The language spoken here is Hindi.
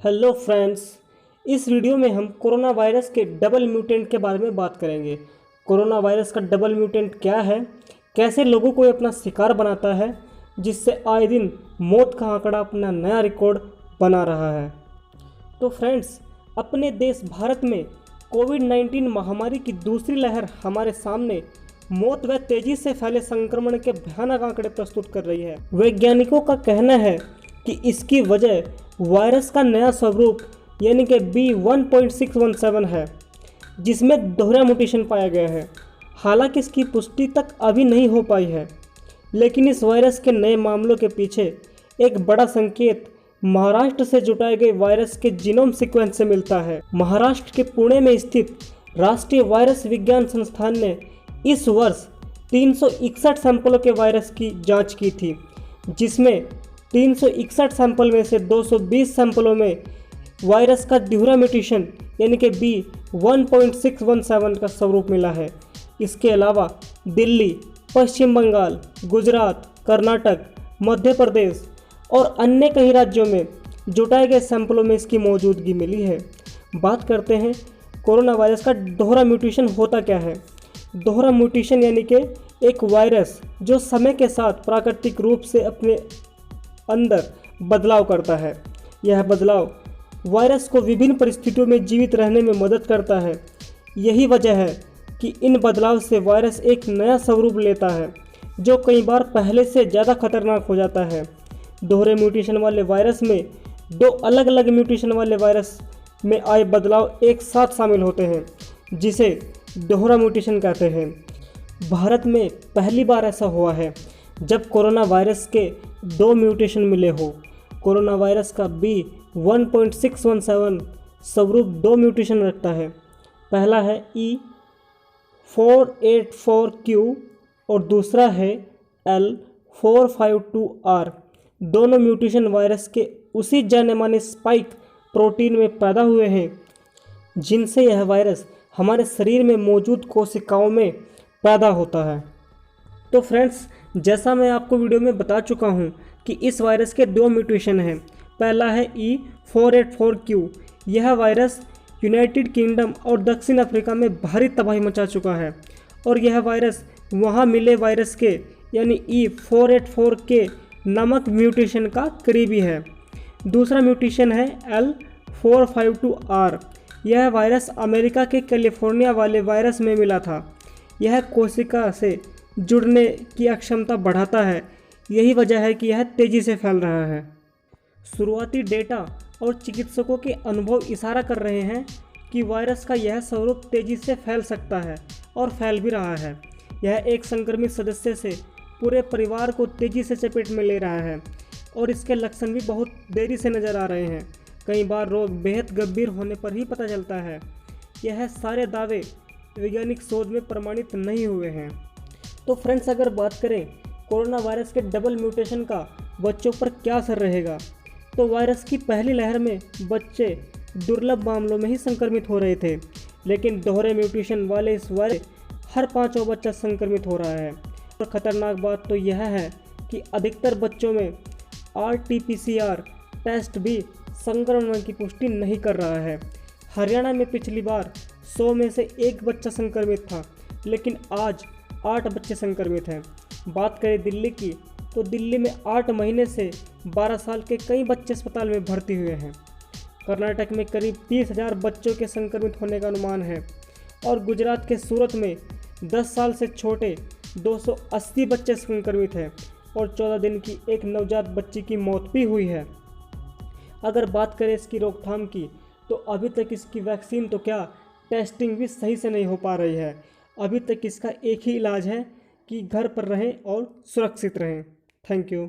हेलो फ्रेंड्स, इस वीडियो में हम कोरोना वायरस के डबल म्यूटेंट के बारे में बात करेंगे। कोरोना वायरस का डबल म्यूटेंट क्या है, कैसे लोगों को ये अपना शिकार बनाता है, जिससे आए दिन मौत का आंकड़ा अपना नया रिकॉर्ड बना रहा है। तो फ्रेंड्स, अपने देश भारत में कोविड-19 महामारी की दूसरी लहर हमारे सामने मौत व तेजी से फैले संक्रमण के भयानक आंकड़े प्रस्तुत कर रही है। वैज्ञानिकों का कहना है कि इसकी वजह वायरस का नया स्वरूप यानी कि B.1.617 है, जिसमें दोहरा म्यूटेशन पाया गया है। हालांकि इसकी पुष्टि तक अभी नहीं हो पाई है, लेकिन इस वायरस के नए मामलों के पीछे एक बड़ा संकेत महाराष्ट्र से जुटाए गए वायरस के जीनोम सीक्वेंस से मिलता है। महाराष्ट्र के पुणे में स्थित राष्ट्रीय वायरस विज्ञान संस्थान ने इस वर्ष 361 सैंपलों के वायरस की जांच की थी, जिसमें 361 सैंपल में से 220 सैंपलों में वायरस का दोहरा म्यूटेशन यानी कि B.1.617 का स्वरूप मिला है। इसके अलावा दिल्ली, पश्चिम बंगाल, गुजरात, कर्नाटक, मध्य प्रदेश और अन्य कई राज्यों में जुटाए गए सैंपलों में इसकी मौजूदगी मिली है। बात करते हैं कोरोना वायरस का दोहरा म्यूटेशन होता क्या है। दोहरा म्यूटेशन यानी कि एक वायरस जो समय के साथ प्राकृतिक रूप से अपने अंदर बदलाव करता है। यह बदलाव वायरस को विभिन्न परिस्थितियों में जीवित रहने में मदद करता है। यही वजह है कि इन बदलाव से वायरस एक नया स्वरूप लेता है, जो कई बार पहले से ज़्यादा खतरनाक हो जाता है। दोहरे म्यूटेशन वाले वायरस में दो अलग अलग म्यूटेशन वाले वायरस में आए बदलाव एक साथ शामिल होते हैं, जिसे दोहरा म्यूटेशन कहते हैं। भारत में पहली बार ऐसा हुआ है जब कोरोना वायरस के दो म्यूटेशन मिले हो। कोरोना वायरस का B.1.617 स्वरूप दो म्यूटेशन रखता है। पहला है E484Q और दूसरा है L452R। दोनों म्यूटेशन वायरस के उसी जाने माने स्पाइक प्रोटीन में पैदा हुए हैं, जिनसे यह वायरस हमारे शरीर में मौजूद कोशिकाओं में पैदा होता है। तो फ्रेंड्स, जैसा मैं आपको वीडियो में बता चुका हूं कि इस वायरस के दो म्यूटेशन हैं। पहला है E484Q। यह वायरस यूनाइटेड किंगडम और दक्षिण अफ्रीका में भारी तबाही मचा चुका है, और यह वायरस वहां मिले वायरस के यानी E484K नामक म्यूटेशन का करीबी है। दूसरा म्यूटेशन है L452R। यह वायरस अमेरिका के कैलिफोर्निया वाले वायरस में मिला था। यह कोशिका से जुड़ने की अक्षमता बढ़ाता है। यही वजह है कि यह तेज़ी से फैल रहा है। शुरुआती डेटा और चिकित्सकों के अनुभव इशारा कर रहे हैं कि वायरस का यह स्वरूप तेज़ी से फैल सकता है और फैल भी रहा है। यह एक संक्रमित सदस्य से पूरे परिवार को तेज़ी से चपेट में ले रहा है, और इसके लक्षण भी बहुत देरी से नज़र आ रहे हैं। कई बार रोग बेहद गंभीर होने पर ही पता चलता है। यह सारे दावे वैज्ञानिक शोध में प्रमाणित नहीं हुए हैं। तो फ्रेंड्स, अगर बात करें कोरोना वायरस के डबल म्यूटेशन का बच्चों पर क्या असर रहेगा, तो वायरस की पहली लहर में बच्चे दुर्लभ मामलों में ही संक्रमित हो रहे थे, लेकिन दोहरे म्यूटेशन वाले इस वायरस हर पांचवा बच्चा संक्रमित हो रहा है। और ख़तरनाक बात तो यह है कि अधिकतर बच्चों में RT-PCR टेस्ट भी संक्रमण की पुष्टि नहीं कर रहा है। हरियाणा में पिछली बार 100 में से एक बच्चा संक्रमित था, लेकिन आज 8 बच्चे संक्रमित हैं। बात करें दिल्ली की, तो दिल्ली में 8 महीने से 12 साल के कई बच्चे अस्पताल में भर्ती हुए हैं। कर्नाटक में करीब 30,000 बच्चों के संक्रमित होने का अनुमान है, और गुजरात के सूरत में 10 साल से छोटे 280 बच्चे संक्रमित हैं, और 14 दिन की एक नवजात बच्ची की मौत भी हुई है। अगर बात करें इसकी रोकथाम की, तो अभी तक इसकी वैक्सीन तो क्या, टेस्टिंग भी सही से नहीं हो पा रही है। अभी तक इसका एक ही इलाज है कि घर पर रहें और सुरक्षित रहें। Thank you.